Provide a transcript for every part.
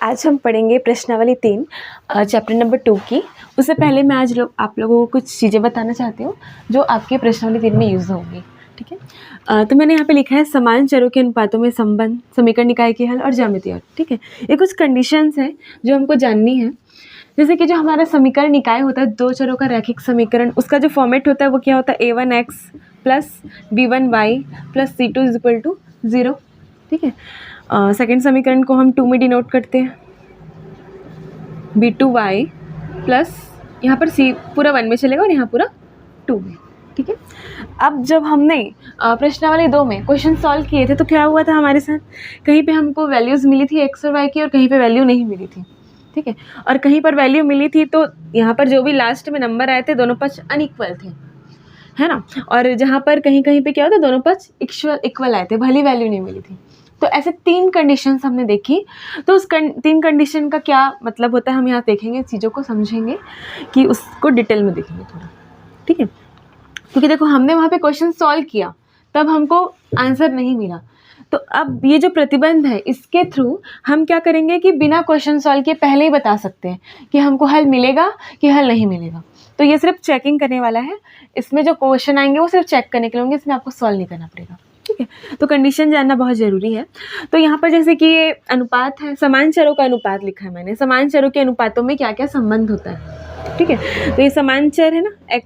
आज हम पढ़ेंगे प्रश्नावली 3 चैप्टर नंबर 2 की। उससे पहले मैं आज आप लोगों को कुछ चीज़ें बताना चाहती हूँ जो आपके प्रश्नावली 3 में यूज़ होंगी। ठीक है, तो मैंने यहाँ पे लिखा है समान चरों के अनुपातों में संबंध, समीकरण निकाय के हल और ज्यामितीय अर्थ। ठीक है, ये कुछ कंडीशंस हैं जो हमको जाननी है। जैसे कि जो हमारा समीकरण निकाय होता है, दो चरों का रैखिक समीकरण, उसका जो फॉर्मेट होता है वो क्या होता है, a1x plus b1y plus c2 is equal to 0। ठीक है, सेकेंड समीकरण को हम 2 में डिनोट करते हैं, b2y प्लस यहाँ पर c पूरा 1 में चलेगा और यहाँ पूरा 2 में। ठीक है, अब जब हमने प्रश्नावली 2 में क्वेश्चन सॉल्व किए थे तो क्या हुआ था हमारे साथ, कहीं पे हमको वैल्यूज़ मिली थी x और y की और कहीं पे वैल्यू नहीं मिली थी। ठीक है, और कहीं पर वैल्यू मिली थी तो यहाँ पर जो भी लास्ट में नंबर आए थे दोनों पक्ष अनइक्वल थे, है ना। और जहाँ पर कहीं कहीं पे क्या होता है, दोनों पक्ष इक्वल आए थे, भली वैल्यू नहीं मिली थी। तो ऐसे 3 कंडीशंस हमने देखी। तो उस 3 कंडीशन का क्या मतलब होता है हम यहाँ देखेंगे, चीज़ों को समझेंगे कि उसको डिटेल में देखेंगे थोड़ा। ठीक है, क्योंकि देखो हमने वहाँ पे क्वेश्चन सॉल्व किया तब हमको आंसर नहीं मिला, तो अब ये जो प्रतिबंध है इसके थ्रू हम क्या करेंगे कि बिना क्वेश्चन सॉल्व किए पहले ही बता सकते हैं कि हमको हल मिलेगा कि हल नहीं मिलेगा। तो ये सिर्फ चेकिंग करने वाला है, इसमें जो क्वेश्चन आएंगे वो सिर्फ चेक करने के लिए होंगे, इसमें आपको सॉल्व नहीं करना पड़ेगा। ठीक है, तो कंडीशन जानना बहुत ज़रूरी है। तो यहाँ पर जैसे कि ये अनुपात है, समान चरों का अनुपात लिखा है मैंने, समान चरों के अनुपातों में क्या क्या संबंध होता है। ठीक है, तो ये समान चर है ना x,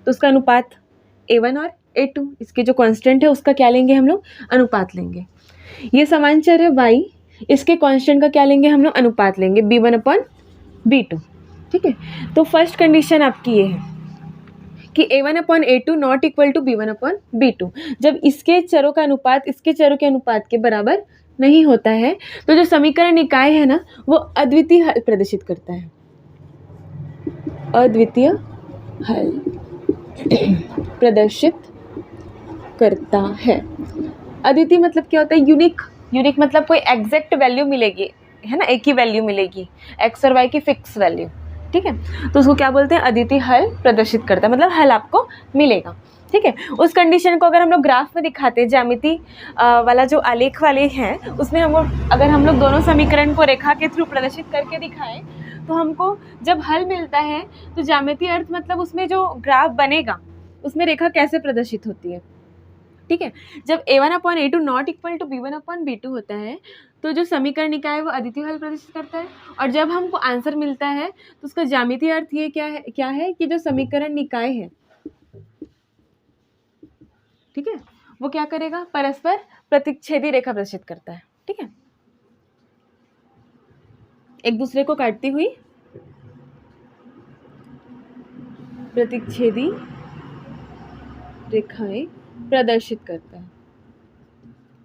तो उसका अनुपात a1 और a2, इसके जो कांस्टेंट है उसका क्या लेंगे हम लोग, अनुपात लेंगे। ये समान चर है y, इसके कांस्टेंट का क्या लेंगे हम लोग, अनुपात लेंगे b1 अपॉन b2। ठीक है, तो फर्स्ट कंडीशन आपकी ये है कि a1 upon a2 not equal to b1 upon b2। जब इसके चरों का अनुपात इसके चरों के अनुपात के बराबर नहीं होता है तो जो समीकरण निकाय है ना वो अद्वितीय हल प्रदर्शित करता है, अद्वितीय हल प्रदर्शित करता है। अद्वितीय मतलब क्या होता है, यूनिक। यूनिक मतलब कोई एग्जैक्ट वैल्यू मिलेगी, है ना, एक ही वैल्यू मिलेगी x और y की फिक्स वैल्यू। ठीक है, तो उसको क्या बोलते हैं, अद्वितीय हल प्रदर्शित करता है, मतलब हल आपको मिलेगा। ठीक है, उस कंडीशन को अगर हम लोग ग्राफ में दिखाते, ज्यामिति वाला जो आलेख वाले हैं उसमें अगर हम लोग दोनों समीकरण को रेखा के थ्रू प्रदर्शित करके दिखाएं तो हमको जब हल मिलता है तो ज्यामितीय अर्थ मतलब उसमें जो ग्राफ बनेगा उसमें रेखा कैसे प्रदर्शित होती है। ठीक है, जब a1 upon a2 not equal to b1 upon b2 होता है तो जो समीकरण निकाय है वो अद्वितीय हल प्रदर्शित करता है, और जब हमको आंसर मिलता है तो उसका ज्यामितीय अर्थ ये क्या है कि जो समीकरण निकाय है, ठीक है, वो क्या करेगा, परस्पर प्रतिच्छेदी रेखा प्रदर्शित करता है। ठीक है, एक दूसरे को काटती हुई प्रतिच्छेदी रेखाएं प्रदर्शित करता है।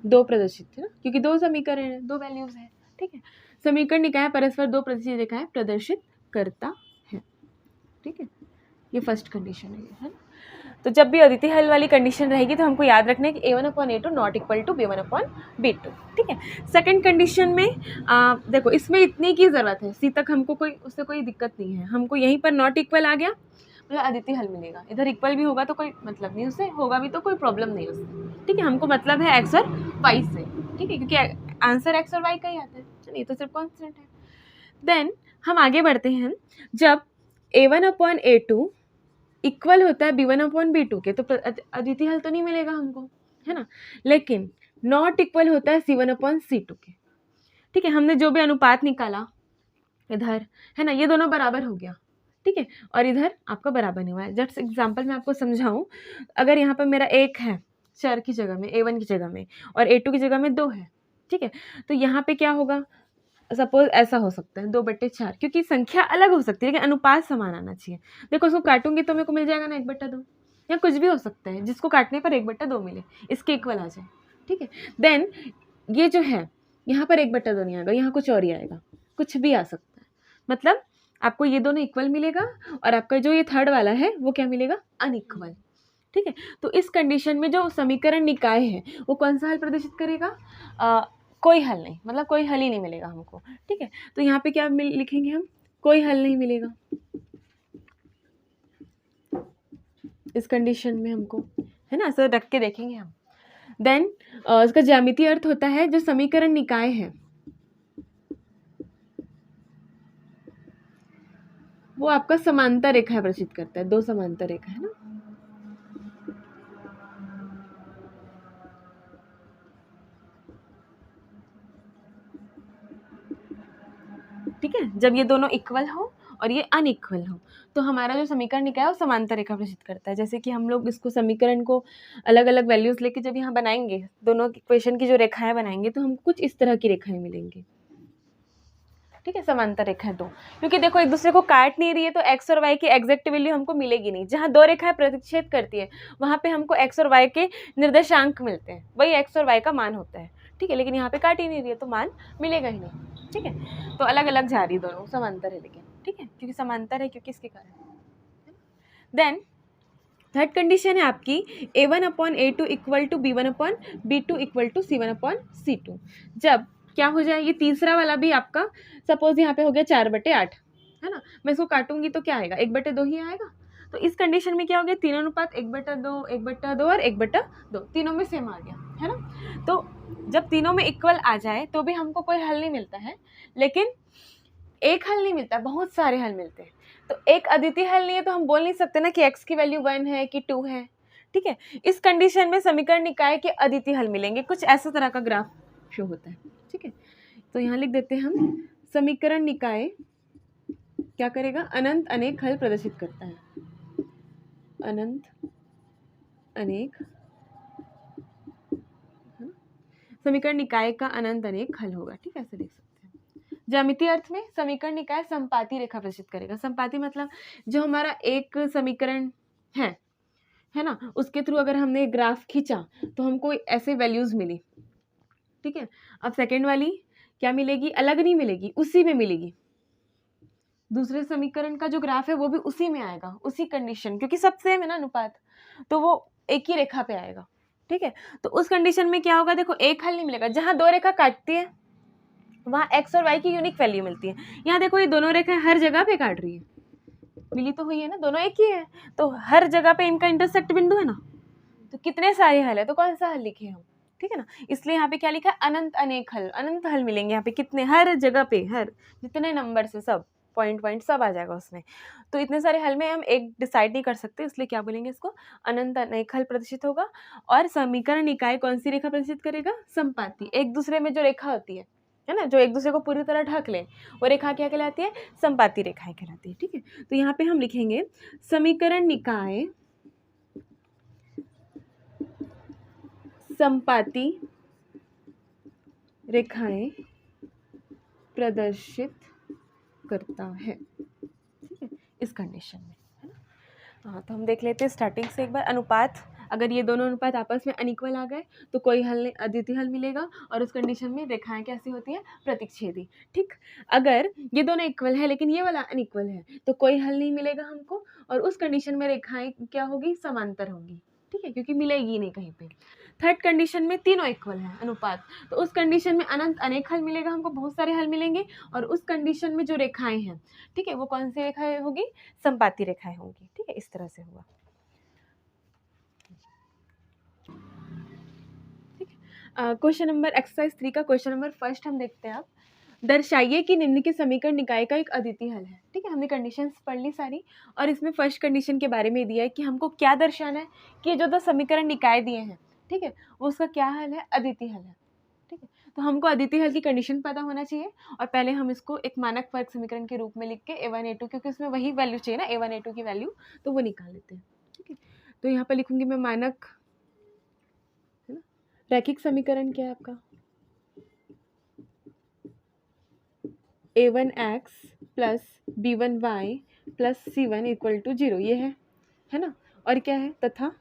दो प्रदर्शित है ना, क्योंकि दो समीकरण है, दो वैल्यूज है। ठीक है, समीकरण निकाय परस्पर दो प्रतिच्छेदी रेखाएं प्रदर्शित करता है। ठीक है, ये फर्स्ट कंडीशन है ना। तो जब भी अद्वितीय हल वाली कंडीशन रहेगी तो हमको याद रखना है कि a1 upon a2 not equal to b1 upon b2। ठीक है, सेकंड कंडीशन में देखो इसमें इतनी की ज़रूरत है, सी तक हमको उससे कोई दिक्कत नहीं है। हमको यहीं पर नॉट इक्वल आ गया मतलब अद्वितीय हल मिलेगा, इधर इक्वल भी होगा तो कोई मतलब नहीं, उससे होगा भी तो कोई प्रॉब्लम नहीं उससे। ठीक है, हमको मतलब है x और y से। ठीक है, क्योंकि आंसर x और y का ही आता है, चलिए तो सिर्फ कॉन्स्टेंट है। देन हम आगे बढ़ते हैं, जब a1 अपॉन a2 इक्वल होता है b1 अपॉन b2 के तो अद्वितीय हल तो नहीं मिलेगा हमको, है ना, लेकिन नॉट इक्वल होता है c1 अपॉन c2 के। ठीक है, हमने जो भी अनुपात निकाला इधर, है ना, ये दोनों बराबर हो गया। ठीक है, और इधर आपका बराबर नहीं हुआ है। जस्ट एग्जांपल मैं आपको समझाऊं, अगर यहाँ पर मेरा 1 है चर की जगह में, a1 की जगह में, और a2 की जगह में 2 है। ठीक है, तो यहाँ पे क्या होगा, सपोज ऐसा हो सकता है 2/4, क्योंकि संख्या अलग हो सकती है लेकिन अनुपात समान आना चाहिए। देखो उसको काटूंगी तो मेरे को मिल जाएगा ना 1/2, या कुछ भी हो सकता है जिसको काटने पर 1/2 मिले, इसके इक्वल आ जाए। ठीक है, देन ये जो है यहाँ पर 1/2 नहीं आएगा, यहाँ कुछ और ही आएगा, कुछ भी आ सकता है, मतलब आपको ये दोनों इक्वल मिलेगा और आपका जो ये थर्ड वाला है वो क्या मिलेगा, अनइक्वल। ठीक है, तो इस कंडीशन में जो समीकरण निकाय है वो कौन सा हल प्रदर्शित करेगा, कोई हल नहीं, मतलब कोई हल ही नहीं मिलेगा हमको। ठीक है, तो यहाँ पे क्या लिखेंगे हम, कोई हल नहीं मिलेगा इस कंडीशन में हमको, है ना, ऐसा रख के देखेंगे हम। देन इसका ज्यामितीय अर्थ होता है जो समीकरण निकाय है वो आपका समांतर रेखा प्रदर्शित करता है, दो समांतर रेखा है ना। ठीक है, जब ये दोनों इक्वल हो और ये अनइक्वल हो तो हमारा जो समीकरण निकाय है वो समांतर रेखा प्रदर्शित करता है। जैसे कि हम लोग इसको समीकरण को अलग अलग वैल्यूज लेके जब यहाँ बनाएंगे, दोनों इक्वेशन की जो रेखाएं बनाएंगे तो हमको कुछ इस तरह की रेखाएं मिलेंगी। ठीक है, समांतर रेखाएं दो, क्योंकि देखो एक दूसरे को काट नहीं रही है तो एक्स और वाई की एग्जैक्ट वैल्यू हमको मिलेगी नहीं। जहाँ दो रेखाएं प्रतिच्छेद करती है वहां पे हमको एक्स और वाई के निर्देशांक मिलते हैं, वही एक्स और वाई का मान होता है। ठीक है, लेकिन यहाँ पे काट ही नहीं रही है तो मान मिलेगा ही नहीं। ठीक है, तो अलग अलग जा रही दोनों, समांतर है लेकिन। ठीक है, क्योंकि समांतर है, क्योंकि इसके कारण। देन थर्ड कंडीशन है आपकी a1/a2 equal to b1/b2 equal to c1/c2। जब क्या हो जाए, ये तीसरा वाला भी आपका सपोज यहाँ पे हो गया 4/8 है ना, मैं इसको काटूंगी तो क्या आएगा, 1/2 ही आएगा। तो इस कंडीशन में क्या हो गया, तीनों अनुपात 1/2 1/2 और 1/2 तीनों में सेम आ गया है ना। तो जब तीनों में इक्वल आ जाए तो भी हमको कोई हल नहीं मिलता है, लेकिन एक हल नहीं मिलता, बहुत सारे हल मिलते हैं। तो एक अद्वितीय हल नहीं है तो हम बोल नहीं सकते ना कि x की वैल्यू 1 है कि 2 है। ठीक है, इस कंडीशन में समीकरण निकाय के अद्वितीय हल मिलेंगे, कुछ ऐसा तरह का ग्राफ शो होता है। ठीक है, तो यहाँ लिख देते हैं हम, समीकरण निकाय क्या करेगा, अनंत अनेक हल प्रदर्शित करता है। अनंत अनेक, समीकरण निकाय का अनंत अनेक हल होगा। ठीक है, ऐसे देख सकते हैं। ज्यामितीय अर्थ में समीकरण निकाय संपाती रेखा प्रदर्शित करेगा। संपाती मतलब जो हमारा एक समीकरण है ना, उसके थ्रू अगर हमने ग्राफ खींचा तो हमको ऐसे वैल्यूज मिली। ठीक है, अब सेकेंड वाली क्या मिलेगी, अलग नहीं मिलेगी, उसी में मिलेगी। दूसरे समीकरण का जो ग्राफ है वो भी उसी में आएगा, उसी कंडीशन, क्योंकि सब सेम है ना अनुपात, तो वो एक ही रेखा पे आएगा। ठीक है, तो उस कंडीशन में क्या होगा, देखो एक हल नहीं मिलेगा। जहां दो रेखा काटती है वहां एक्स और वाई की यूनिक वैल्यू मिलती है। यहाँ देखो ये दोनों रेखाएं हर जगह पे काट रही है, मिली तो हुई है ना, दोनों एक ही है, तो हर जगह पे इनका इंटरसेक्ट बिंदु है ना, तो कितने सारे हल है, तो कौन सा हल लिखे हम। ठीक है ना, इसलिए यहाँ पे क्या लिखा है, अनंत अनेक हल, अनंत हल मिलेंगे यहाँ पे, कितने, हर जगह पे, हर जितने नंबर से सब पॉइंट सब आ जाएगा उसमें। तो इतने सारे हल में हम एक डिसाइड नहीं कर सकते, इसलिए क्या बोलेंगे इसको, अनंत अनेक हल प्रदर्शित होगा। और समीकरण निकाय कौन सी रेखा प्रदर्शित करेगा, संपाती, एक दूसरे में जो रेखा होती है ना, जो एक दूसरे को पूरी तरह ढक ले, वो रेखा क्या कहलाती है, संपाती रेखाएं कहलाती है। ठीक है, तो यहाँ पे हम लिखेंगे समीकरण निकाय संपाती रेखाएं प्रदर्शित करता है। ठीक है, इस कंडीशन में है ना। हाँ, तो हम देख लेते हैं स्टार्टिंग से एक बार। अनुपात, अगर ये दोनों अनुपात आपस में अनइक्वल आ गए तो कोई हल नहीं, अद्वितीय हल मिलेगा। और उस कंडीशन में रेखाएं कैसी होती हैं, प्रतिच्छेदी। ठीक, अगर ये दोनों इक्वल है लेकिन ये वाला अनइक्वल है तो कोई हल नहीं मिलेगा हमको, और उस कंडीशन में रेखाएं क्या होगी, समांतर होंगी। ठीक है, क्योंकि मिलेगी नहीं कहीं पे। थर्ड कंडीशन में तीनों इक्वल है अनुपात, तो उस कंडीशन में अनंत अनेक हल मिलेगा हमको, बहुत सारे हल मिलेंगे। और उस कंडीशन में जो रेखाएं हैं, ठीक है, वो कौन सी रेखाएं होगी, संपाती रेखाएं होंगी। ठीक है, इस तरह से हुआ। ठीक है, क्वेश्चन नंबर एक्सरसाइज 3 का क्वेश्चन नंबर फर्स्ट हम देखते हैं। आप दर्शाइए कि निम्न के समीकरण निकाय का एक अद्वितीय हल है। ठीक है, हमने कंडीशंस पढ़ ली सारी, और इसमें फर्स्ट कंडीशन के बारे में दिया है कि हमको क्या दर्शाना है कि जो दो समीकरण निकाय दिए हैं, ठीक है, वो उसका क्या हल है, अद्वितीय हल है। ठीक है, तो हमको अद्वितीय हल की कंडीशन पता होना चाहिए, और पहले हम इसको एक मानक वर्ग समीकरण के रूप में लिख के a1 a2, क्योंकि उसमें वही वैल्यू चाहिए ना, a1 a2 की वैल्यू, तो वो निकाल लेते हैं। ठीक है, तो यहाँ पर लिखूंगी मैं मानक, है ना, रैखिक समीकरण क्या है आपका, a1x plus b1y plus c1 equal to 0, ये है ना। और क्या है, तथा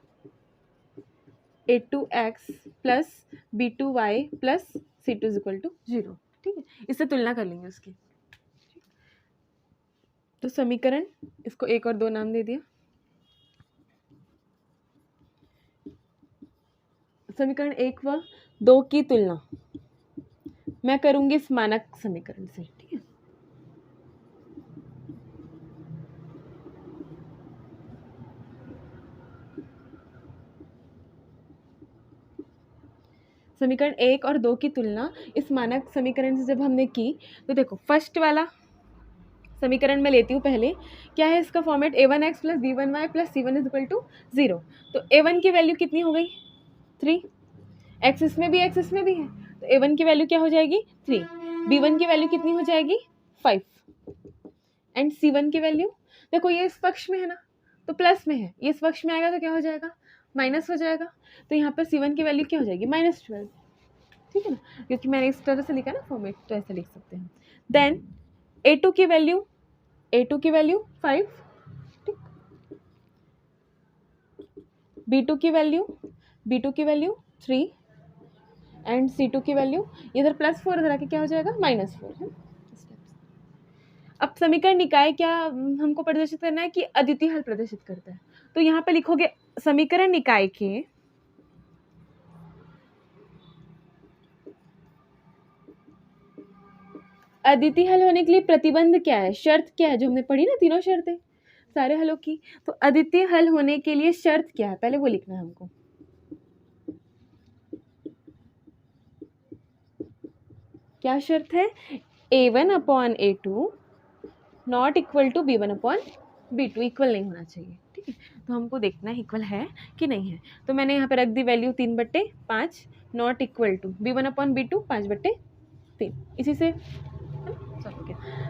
a2x plus b2y plus c2 equal to 0। ठीक है, इससे तुलना कर लेंगे उसकी। तो समीकरण, इसको 1 और 2 नाम दे दिया। समीकरण 1 व 2 की तुलना मैं करूंगी इस मानक समीकरण से। ठीक है, समीकरण 1 और 2 की तुलना इस मानक समीकरण से जब हमने की, तो देखो फर्स्ट वाला समीकरण में लेती हूँ पहले। क्या है इसका format, a1x plus b1y plus c1 is equal to 0। तो a1 की वैल्यू कितनी हो गई 3, x इसमें भी x इसमें भी है, तो a1 की वैल्यू क्या हो जाएगी 3, b1 की वैल्यू कितनी हो जाएगी 5 एंड c1 की वैल्यू, देखो ये इस पक्ष में है ना तो प्लस में है, ये इस पक्ष में आएगा तो क्या हो जाएगा माइनस हो जाएगा, तो यहाँ पर c1 की वैल्यू क्या हो जाएगी -12, ठीक है ना, क्योंकि मैंने इस तरह से लिखा ना फॉर्मेट तो ऐसा लिख सकते हैं। देन a2 की वैल्यू 5, ठीक, b2 की वैल्यू 3 एंड c2 की वैल्यू, इधर +4 इधर आके क्या हो जाएगा -4 है। अब समीकरण निकाय क्या हमको प्रदर्शित करना है कि अद्वितीय हल प्रदर्शित करता है, तो यहाँ पे लिखोगे समीकरण निकाय के अद्वितीय हल होने के लिए प्रतिबंध क्या है, शर्त क्या है, जो हमने पढ़ी ना तीनों शर्तें सारे हलों की, तो अद्वितीय हल होने के लिए शर्त क्या है पहले वो लिखना है हमको। क्या शर्त है, a1/a2 not equal to b1/b2, equal नहीं होना चाहिए, ठीक है, तो हमको देखना है इक्वल है कि नहीं है। तो मैंने यहाँ पे रख दी value 3/5 not equal to b1/b2 5/3, इसी से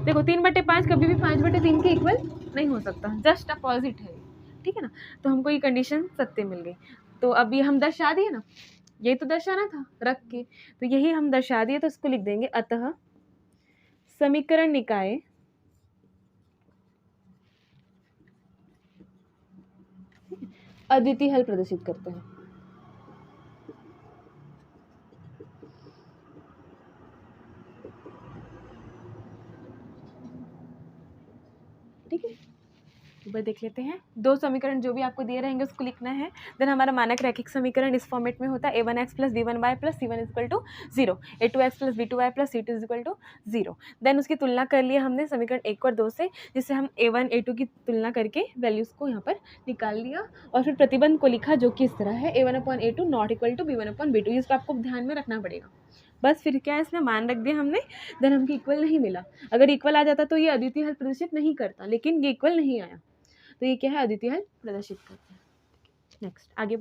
देखो 3/5 कभी भी 5/3 के इक्वल नहीं हो सकता, जस्ट अपोजिट है, ठीक है ना, तो हमको ये कंडीशन सत्य मिल गई। तो अब ये हम दर्शा दिए ना, यही तो दर्शाना था रख के, तो यही हम दर्शा दिए, तो इसको लिख देंगे अतः समीकरण निकाय अद्वितीय हल प्रदर्शित करते हैं। ठीक है, एक बार देख लेते हैं, दो समीकरण जो भी आपको दिए रहेंगे उसको लिखना है। देन हमारा मानक रैखिक समीकरण इस फॉर्मेट में होता है a1x plus b1y plus c1 is equal to 0, a2x plus b2y plus c2 is equal to 0। Then उसकी तुलना कर लिया हमने समीकरण 1 और 2 से, जिससे हम a1 a2 की तुलना करके वैल्यूज़ को यहाँ पर निकाल लिया, और फिर प्रतिबंध को लिखा जो कि इस तरह है a1/a2 not equal to b1/b2, इसको आपको ध्यान में रखना पड़ेगा। बस फिर क्या है, इसमें मान रख दिया हमने, देन हमको इक्वल नहीं मिला। अगर इक्वल आ जाता तो ये अद्वितीय हल प्रदर्शित नहीं करता, लेकिन ये इक्वल नहीं आया, तो ये क्या है अद्वितीय हल प्रदर्शित करता है। नेक्स्ट आगे